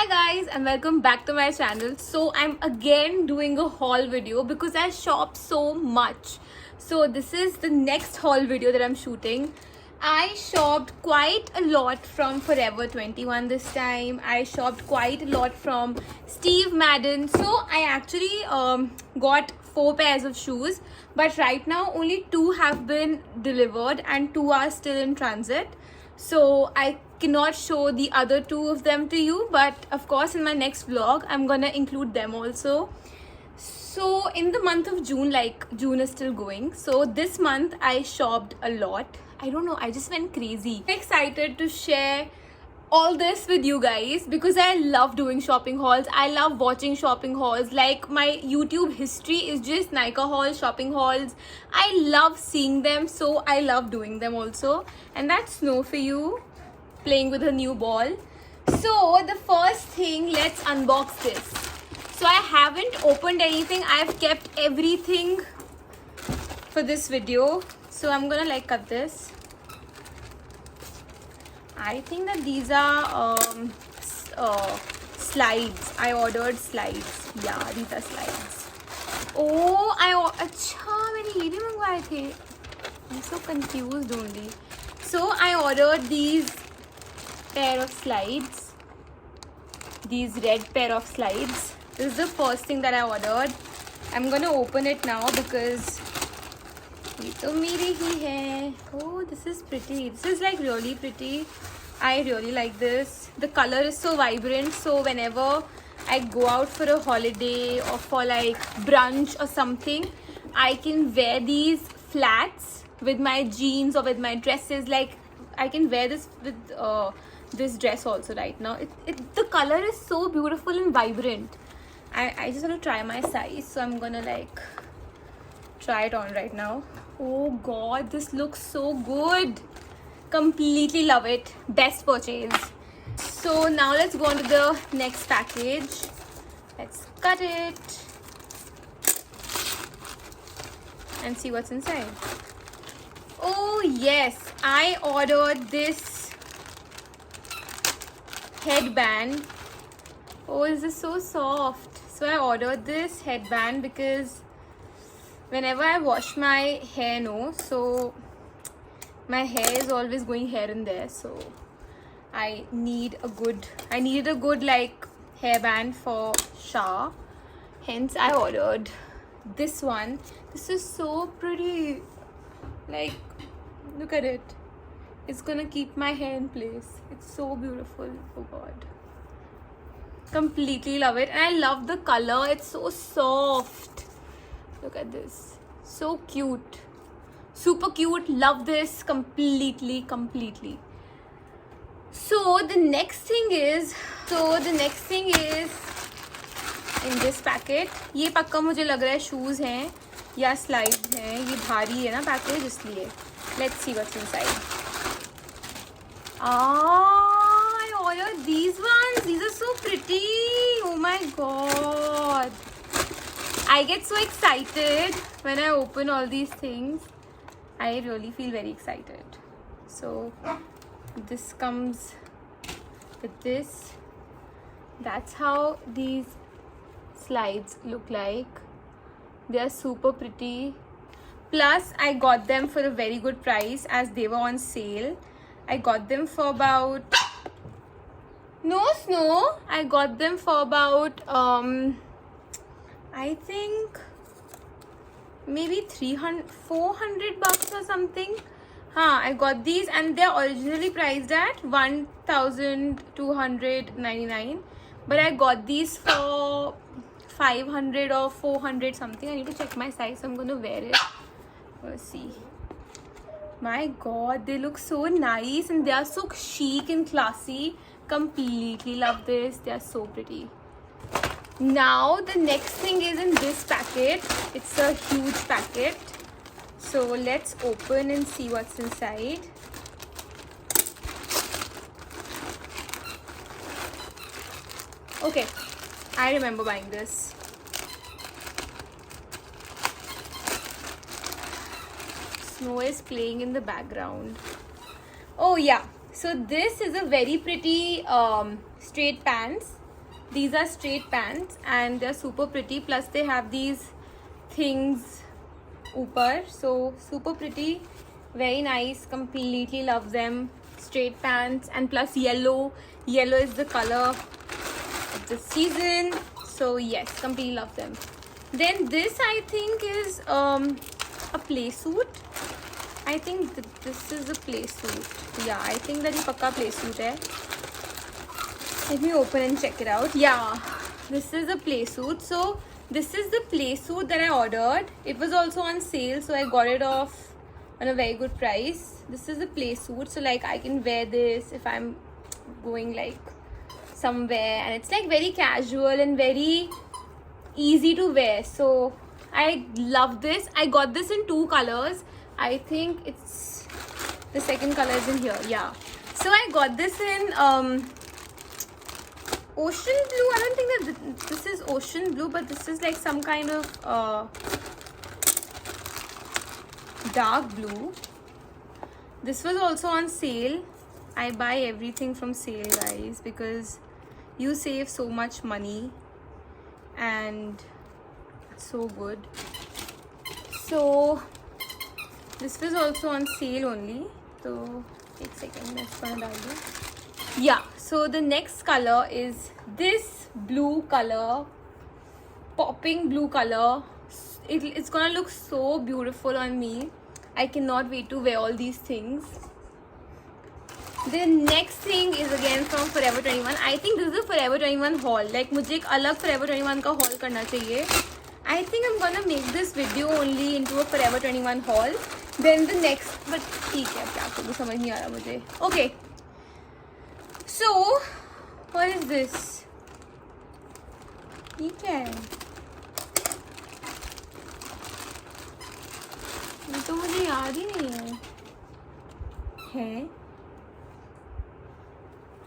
Hi guys and welcome back to my channel. So I'm again doing a haul video because I shop so much. So this is the next haul video that I'm shooting. I shopped quite a lot from Forever 21 this time. I shopped quite a lot from Steve Madden. So I actually got 4 pairs of shoes, but right now only 2 have been delivered and 2 are still in transit. So I cannot show the other 2 of them to you, but of course in my next vlog I'm gonna include them also. So in the month of June, like June is still going, so this month I shopped a lot. I don't know, I just went crazy. I'm excited to share all this with you guys because I love doing shopping hauls. I love watching shopping hauls. Like my YouTube history is just Nykaa hauls, shopping hauls. I love seeing them, so I love doing them also. And that's Snow for you, playing with her new ball. So the first thing, let's unbox this. So I haven't opened anything. I've kept everything for this video. So I'm gonna like cut this. I think that these are slides. I ordered slides. Yeah, these are slides. Oh, अच्छा मैंने ये भी मंगवाए थे. I'm so confused only. So I ordered these pair of slides. These red pair of slides. This is the first thing that I ordered. I'm gonna open it now because ये तो मेरी ही है. Oh, this is pretty. This is like really pretty. I really like this. The color is so vibrant. So whenever I go out for a holiday or for like brunch or something, I can wear these flats with my jeans or with my dresses. Like I can wear this with this dress also right now. The color is so beautiful and vibrant. I just want to try my size, so I'm gonna like try it on right now. Oh god, this looks so good. Completely love it. Best purchase. So now let's go on to the next package. Let's cut it and see what's inside. Oh yes, I ordered this headband. Oh, this is so soft. So I ordered this headband because whenever I wash my hair, so my hair is always going here and there. So I needed a good like hairband for shower. Hence I ordered this one. This is so pretty. Like, look at it. It's gonna keep my hair in place. It's so beautiful. Oh god. Completely love it. And I love the color. It's so soft. Look at this. So cute. Super cute. Love this completely. So the next thing is in this packet. ये पक्का मुझे लग रहा है shoes हैं या slides हैं. ये भारी है ना package इसलिए. Let's see what's inside. I ordered these ones. These are so pretty. Oh my god. I get so excited when I open all these things. I really feel very excited. So this comes with this. That's how these slides look like. They are super pretty. Plus I got them for a very good price as they were on sale. I got them for about I got them for about I think maybe 400 bucks or something. I got these and they're originally priced at 1,299, but I got these for 500 or 400 something. I need to check my size, so I'm gonna wear it. Let's see. My god, they look so nice and they are so chic and classy. Completely love this. They are so pretty. Now the next thing is in this packet. It's a huge packet. So let's open and see what's inside. Okay, I remember buying this. Snow is playing in the background. Oh yeah, so this is a very pretty straight pants. These are straight pants and they're super pretty. Plus they have these things upar. So super pretty, very nice. Completely love them. Straight pants and plus yellow. Yellow is the color of the season. So yes, completely love them. Then this I think is a play suit. I think this is a play suit. Yeah, I think that ये पक्का play suit है. Let me open and check it out. Yeah, this is a play suit. So this is the play suit that I ordered. It was also on sale, so I got it off on a very good price. This is a play suit, so like I can wear this if I'm going like somewhere, and it's like very casual and very easy to wear. So I love this. I got this in 2 colors. I think it's the second color is in here. Yeah. So I got this in ocean blue. I don't think that this is ocean blue, but this is like some kind of dark blue. This was also on sale. I buy everything from sale, guys, because you save so much money and it's so good. So this was also on sale only. So एक second, मैं इसको डाल दूँ. Yeah, so the next color is this blue color, popping blue color. It's gonna look so beautiful on me. I cannot wait to wear all these things. The next thing is again from Forever 21. I think this is a Forever 21 haul. Like मुझे एक अलग Forever 21 का haul करना चाहिए. I think I'm gonna make this video only into a Forever 21 haul. Then the next, but ठीक है, क्या करूँ समझ नहीं आ रहा मुझे. Okay. So, what is this? ये क्या है? ये तो मुझे याद ही नहीं है. है?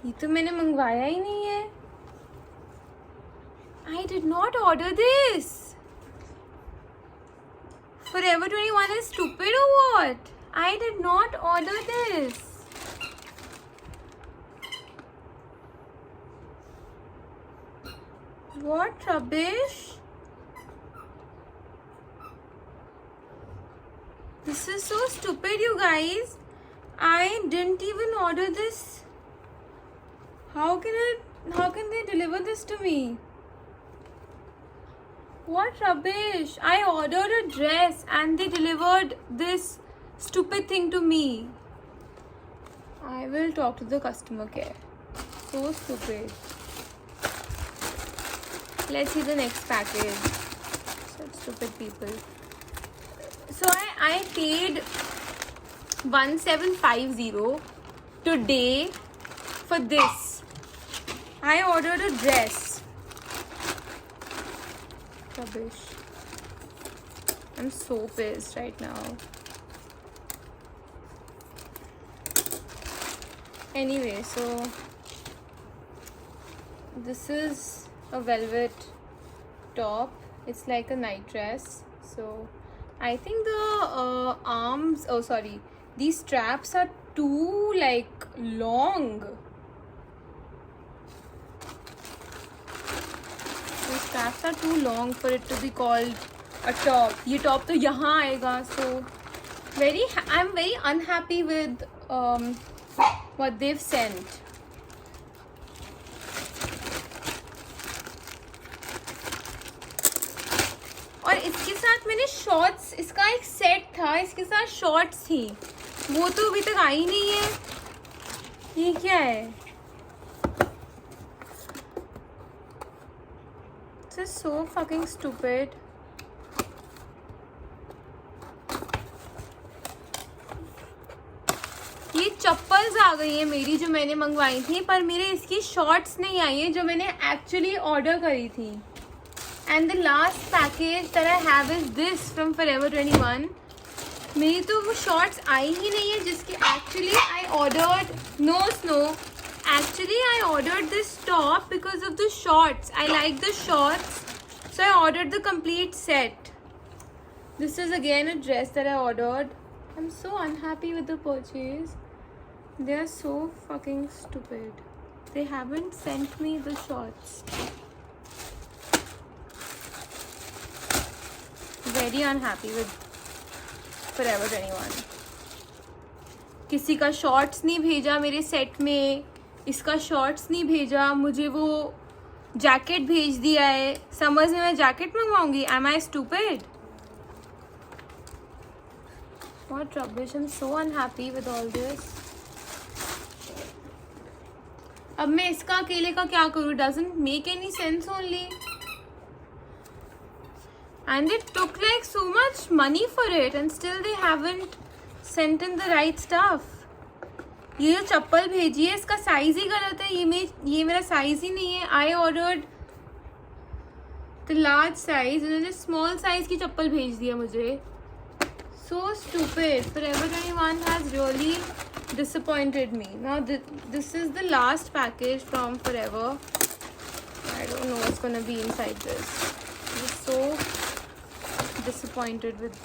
ये तो मैंने मंगवाया ही नहीं है. I did not order this. Forever 21 is stupid or what? I did not order this. What rubbish? This is so stupid, you guys. I didn't even order this. How can they deliver this to me? What rubbish. I ordered a dress and they delivered this stupid thing to me. I will talk to the customer care. So stupid. Let's see the next package. Such stupid people. So I paid 1750 today for this. I ordered a dress. Rubbish. I'm so pissed right now. Anyway, so this is a velvet top. It's like a night dress. So I think the these straps are too like long. The straps are too long for it to be called a top. ये top तो यहाँ आएगा. So I'm very unhappy with what they've sent. और इसके साथ मैंने shorts, इसका एक सेट था, इसके साथ शॉर्ट्स थी, वो तो अभी तक आई नहीं है. ये क्या है? This is so fucking stupid. ये चप्पल्स आ गई है मेरी जो मैंने मंगवाई थी, पर मेरे इसकी शॉर्ट्स नहीं आई है जो मैंने एक्चुअली ऑर्डर करी थी. And the last package that I have is this from Forever 21. मेरी तो वो शॉर्ट्स आई ही नहीं है जिसकी actually I ordered. No, actually I ordered this top because of the shorts. I like the shorts, so I ordered the complete set. This is again a dress that I ordered. I'm so unhappy with the purchase. They are so fucking stupid. They haven't sent me the shorts. very unhappy with Forever 21. किसी का shorts नहीं भेजा मेरे set में, इसका shorts नहीं भेजा, मुझे वो जैकेट भेज दिया है. समर्स में मैं जैकेट मंगवाऊंगी? Am I stupid? What rubbish. I'm so unhappy with all this. अब मैं इसका अकेले का क्या करूँ? Doesn't make any sense only. And it took like so much money for it and still they haven't sent in the right stuff. ये जो चप्पल भेजी है इसका साइज ही गलत है. ये मेरा साइज ही नहीं है. I ordered the large size, इन्होंने small size की चप्पल भेज दिया मुझे. So stupid. Forever 21 has really disappointed me. Now this is the last package from Forever. I don't know what's gonna be inside this. I'm so disappointed with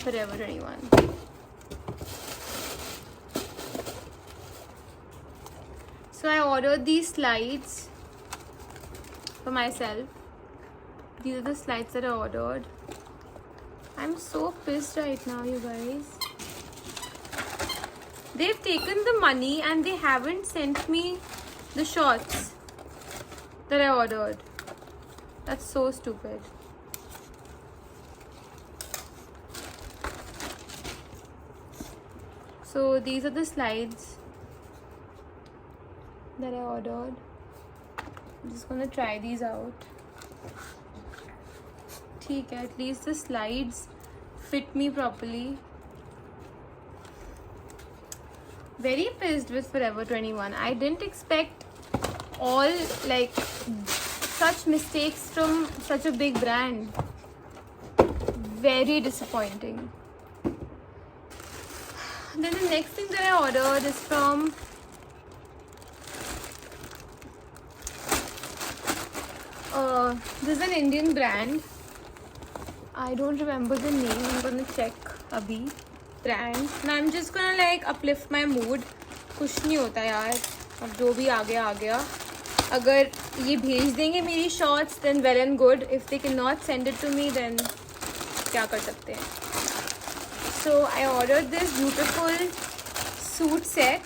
Forever 21. So I ordered these slides for myself. These are the slides that I ordered. I'm so pissed right now, you guys. They've taken the money and they haven't sent me the shorts that I ordered. That's so stupid. So these are the slides that I ordered. I'm just gonna try these out. ठीक है, at least the slides fit me properly. Very pissed with Forever 21. I didn't expect all like such mistakes from such a big brand. Very disappointing. Then the next thing that I ordered is from this is an Indian brand. I don't remember the name. I'm gonna check अभी brand. And I'm just gonna like uplift my mood. कुछ नहीं होता यार, अब जो भी आ गया. अगर ये भेज देंगे मेरी shorts then well and good. If they cannot send it to me then क्या कर सकते हैं. So I ordered this beautiful suit set.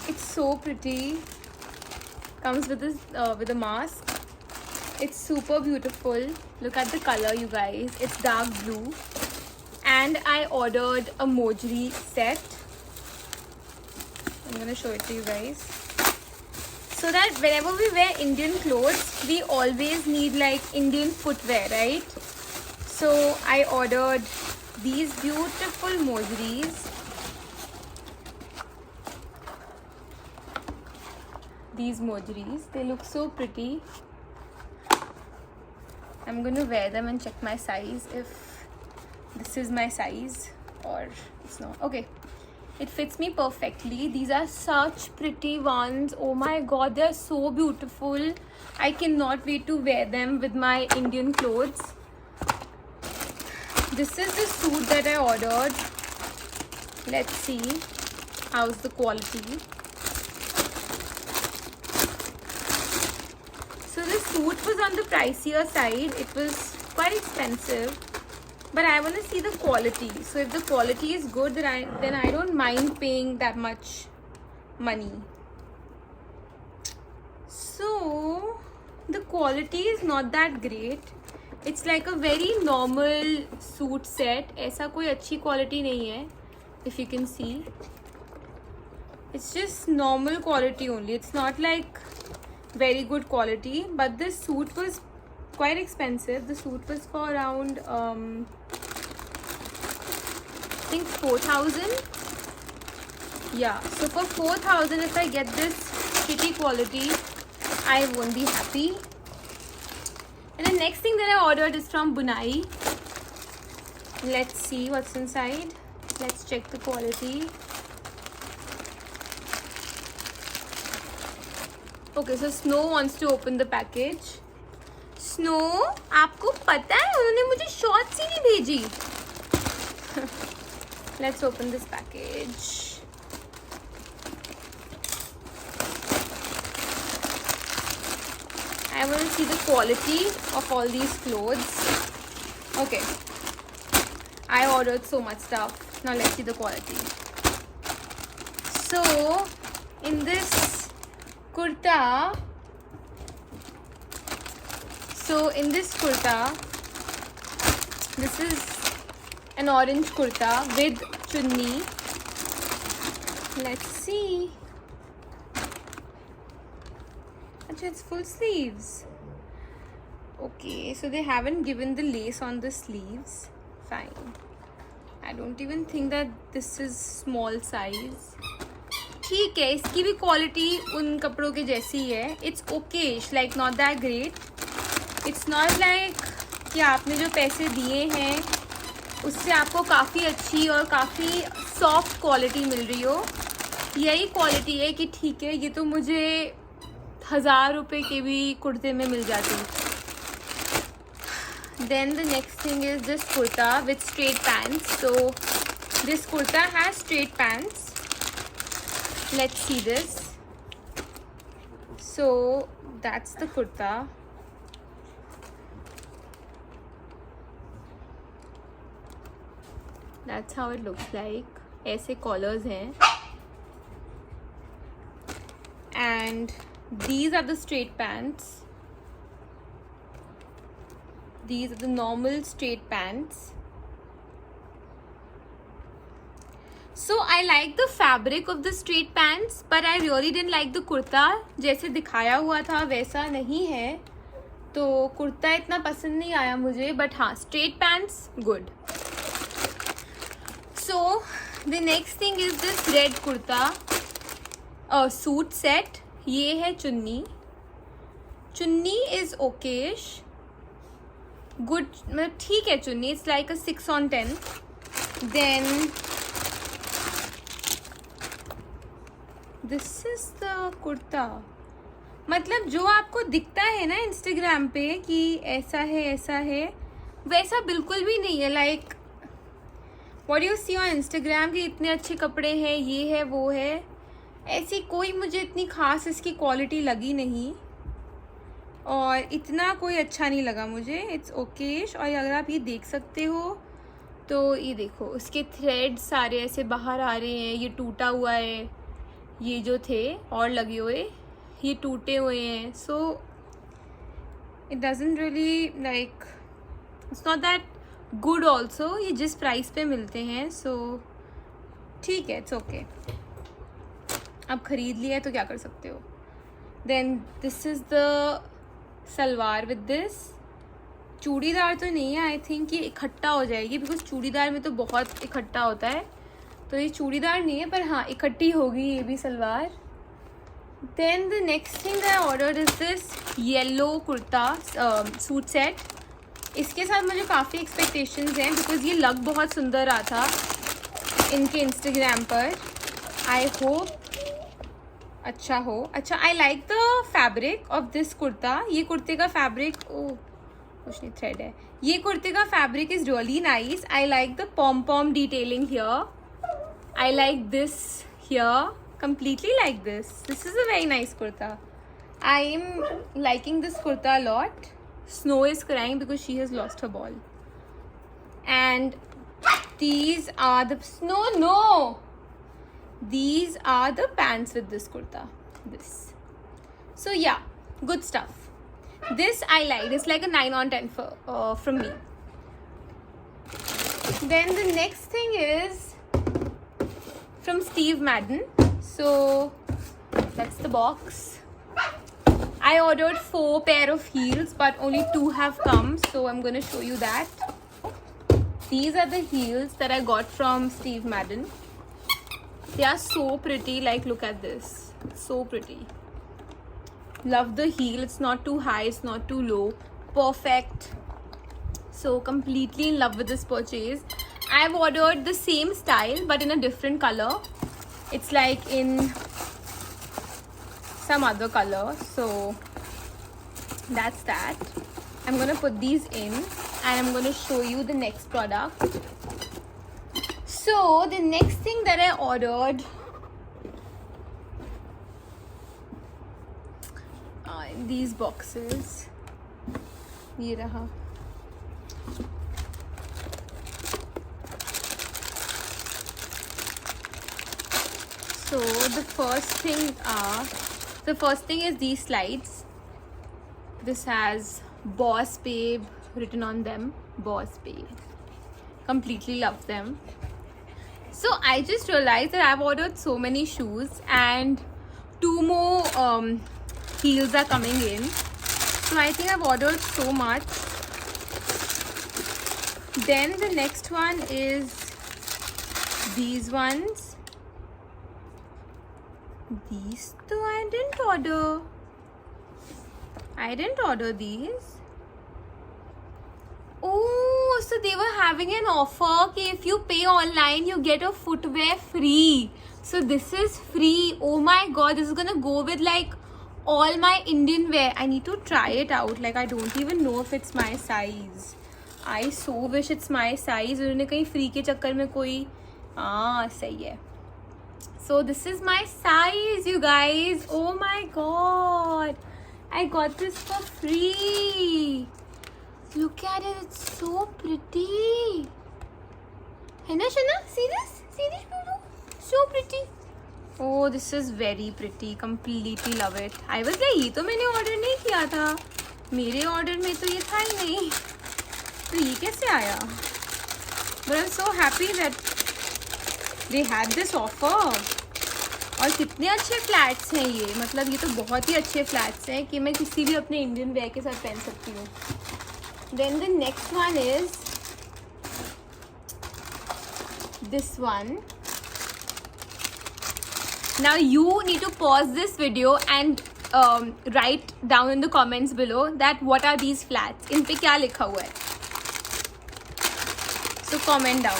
It's so pretty. Comes with this with a mask. It's super beautiful. Look at the color, you guys. It's dark blue. And I ordered a Mojri set. I'm gonna show it to you guys. So that whenever we wear Indian clothes, we always need like Indian footwear, right? So I ordered these beautiful Mojris. These Mojris. They look so pretty. I'm going to wear them and check my size if this is my size or it's not. Okay, it fits me perfectly. These are such pretty ones. Oh my god, they're so beautiful. I cannot wait to wear them with my Indian clothes. This is the suit that I ordered. Let's see how's the quality. So the suit was on the pricier side. It was quite expensive, but I want to see the quality. So if the quality is good, then I don't mind paying that much money. So the quality is not that great. It's like a very normal suit set. ऐसा कोई अच्छी quality नहीं है. If you can see, it's just normal quality only. It's not like very good quality, but this suit was quite expensive. The suit was for around I think 4,000. Yeah, so for 4,000 if I get this shitty quality, I won't be happy. And the next thing that I ordered is from Bunai. Let's see what's inside. Let's check the quality. Okay, so Snow wants to open the package. Snow, आपको पता है उन्होंने मुझे shorts ही नहीं भेजी. Let's open this package. I want to see the quality of all these clothes. Okay, I ordered so much stuff. Now let's see the quality. So in this kurta, this is an orange kurta with chunni. Let's see. Actually, it's full sleeves. Okay, so they haven't given the lace on the sleeves. Fine. I don't even think that this is small size. ठीक है, इसकी भी quality उन कपड़ों के जैसी ही है. It's okayish, like not that great. It's not like कि आपने जो पैसे दिए हैं उससे आपको काफ़ी अच्छी और काफ़ी सॉफ्ट क्वालिटी मिल रही हो. यही क्वालिटी है कि ठीक है, ये तो मुझे 1000 रुपये के भी कुर्ते में मिल जाती. Then the next thing is this kurta with straight pants. So this kurta has straight pants. Let's see this. So that's the kurta. That's how it looks like. ऐसे collars हैं. And these are the straight pants. These are the normal straight pants. So I like the fabric of the straight pants, but I really didn't like the kurta. जैसे दिखाया हुआ था वैसा नहीं है, तो कुर्ता इतना पसंद नहीं आया मुझे. But हाँ, straight pants good. So the next thing is this red kurta suit set. ये है चुन्नी. चुन्नी is okayish. Good, मतलब ठीक है चुन्नी. It's like a 6 on 10. Then this is the kurta. मतलब जो आपको दिखता है ना इंस्टाग्राम पे कि ऐसा है वैसा बिल्कुल भी नहीं है. Like what you see on Instagram कि इतने अच्छे कपड़े हैं, ये है वो है, ऐसी कोई मुझे इतनी खास इसकी क्वालिटी लगी नहीं और इतना कोई अच्छा नहीं लगा मुझे. इट्स ओकेश. और अगर आप ये देख सकते हो तो ये देखो, उसके थ्रेड सारे ऐसे बाहर आ रहे हैं. ये टूटा हुआ है, ये जो थे और लगे हुए ये टूटे हुए हैं. So it doesn't really like, it's not that good also. ये जिस प्राइस पे मिलते हैं सो ठीक है, इट्स ओके. आप ख़रीद लिया है तो क्या कर सकते हो. Then this is the salwar with this. Churidar तो नहीं है, आई थिंक ये इकट्ठा हो जाएगी बिकॉज चूड़ीदार में तो बहुत इकट्ठा होता है. तो ये चूड़ीदार नहीं है, पर हाँ इकट्ठी होगी ये भी salwar. Then the next thing I ordered is this yellow kurta suit set. इसके साथ मुझे काफ़ी एक्सपेक्टेशंस हैं बिकॉज ये लग बहुत सुंदर रहा था इनके इंस्टाग्राम पर. आई होप अच्छा हो. अच्छा, आई like the fabric of this kurta. ये कुर्ते का फैब्रिक, ओ कुछ नहीं, थ्रेड है. ये कुर्ते का fabric is really nice. I like the pom pom detailing here. I like this here, completely like this. This is a very nice kurta. I am liking this kurta a lot. Snow is crying because she has lost her ball. And these are the Snow, no. These are the pants with this kurta. This. So yeah, good stuff. This I like. It's like a 9 on 10 from me. Then the next thing is from Steve Madden. So that's the box. I ordered 4 pair of heels but only 2 have come, so I'm going to show you that. These are the heels that I got from Steve Madden. They are so pretty. Like, look at this, so pretty. Love the heel. It's not too high, it's not too low, perfect. So completely in love with this purchase. I've ordered the same style but in a different color. It's like in some other color. So that's that. I'm gonna put these in and I'm gonna show you the next product. So the next thing that I ordered, in these boxes. ये रहा. So the first thing is these slides. This has Boss Babe written on them. Boss Babe. Completely love them. So I just realized that I've ordered so many shoes and 2 more heels are coming in. So I think I've ordered so much. Then the next one is these ones. These though I didn't order these. Oh, so they were having an offer कि if you pay online you get a footwear free. So this is free. Oh my god, this is gonna go with like all my Indian wear. I need to try it out. Like I don't even know if it's my size. I so wish it's my size. उन्होंने कहीं free के चक्कर में कोई सही है. So this is my size, you guys. Oh my god, I got this for free. Look at it, it's so pretty. है ना शना? See this? So pretty. Oh, this is very pretty. Completely love it. I was like, ये तो मैंने order नहीं किया था. मेरे order में तो ये था ही नहीं. तो ये कैसे आया? But I'm so happy that they had this offer. और कितने अच्छे फ्लैट्स हैं ये. मतलब ये तो बहुत ही अच्छे फ्लैट्स हैं कि मैं किसी भी अपने इंडियन वेयर के साथ पहन सकती हूँ. Then the next one is this one. Now you need to pause this video and write down in the comments below that what are these flats. इन पे क्या लिखा हुआ है. So comment down.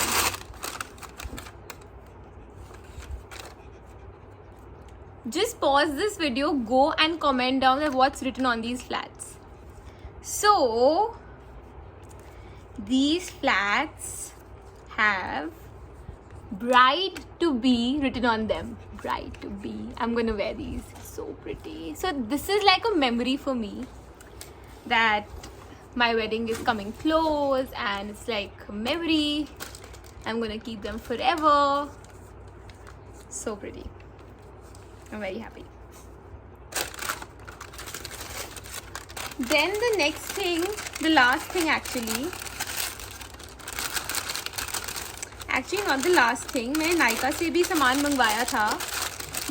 Just pause this video, go and comment down what's written on these flats. So these flats have bride to be written on them. Bride to be. I'm gonna wear these. So pretty. So this is like a memory for me that my wedding is coming close and it's like a memory. I'm gonna keep them forever. So pretty. I'm very happy. Then the next thing, the last thing actually not the last thing, मैंने नायका से भी सामान मंगवाया था,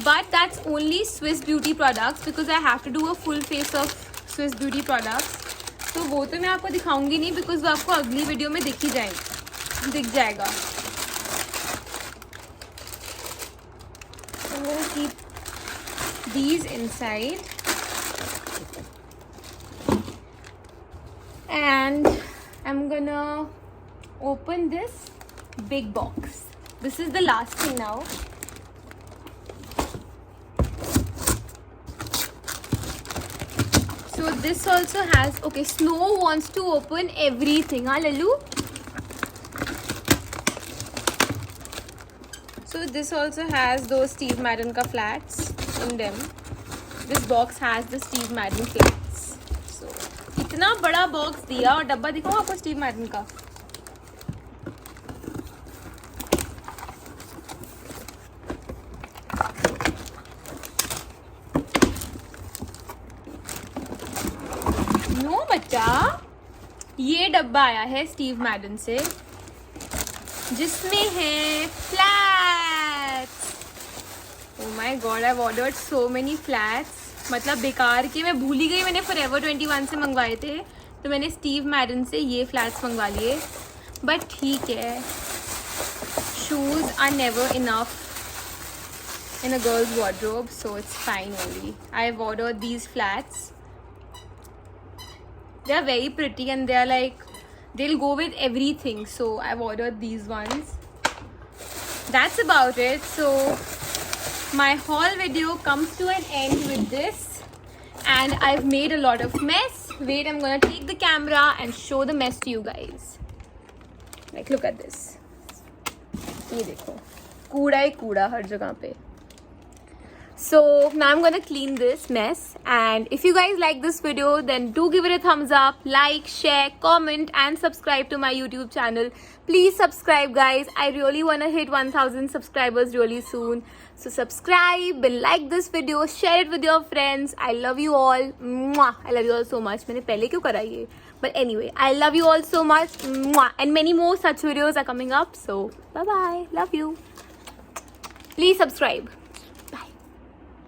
but that's only Swiss Beauty products because I have to do a full face of Swiss Beauty products. तो वो तो मैं आपको दिखाऊंगी नहीं because वो आपको अगली वीडियो में दिख जाएगा. I'm gonna keep these inside and I'm gonna open this big box. This is the last thing now. So this also has, okay, Snow wants to open everything, huh Lalu? So this also has those Steve Madden ka flats in them. This box has the Steve Madden flats. So इतना बड़ा box दिया और डब्बा दिखाओ आपको Steve मैडन का. No बच्चा, ये डब्बा आया है स्टीव मैडन से जिसमें है flats. Oh my God, I have ordered so many flats. मतलब बेकार के, मैं भूल ही गई मैंने फॉरएवर 21 से मंगवाए थे, तो मैंने स्टीव मैडन से ये फ्लैट्स मंगवा लिए. बट ठीक है, shoes are never enough in a girl's wardrobe, so it's fine only. I've ordered these flats. They are very pretty and they are like, they'll go with everything, so I've ordered these ones. That's about it. So my haul video comes to an end with this, and I've made a lot of mess. Wait, I'm gonna take the camera and show the mess to you guys. Like, look at this. ये देखो, कूड़ा ही कूड़ा हर जगह पे. So now I'm gonna clean this mess, and if you guys like this video, then do give it a thumbs up, like, share, comment, and subscribe to my YouTube channel. Please subscribe, guys. I really wanna hit 1000 subscribers really soon. So subscribe and like this video, share it with your friends. I love you all. Mwah. I love you all so much. मैंने पहले क्यों करा ये? But anyway, I love you all so much. Mwah. And many more such videos are coming up. So bye bye. Love you. Please subscribe.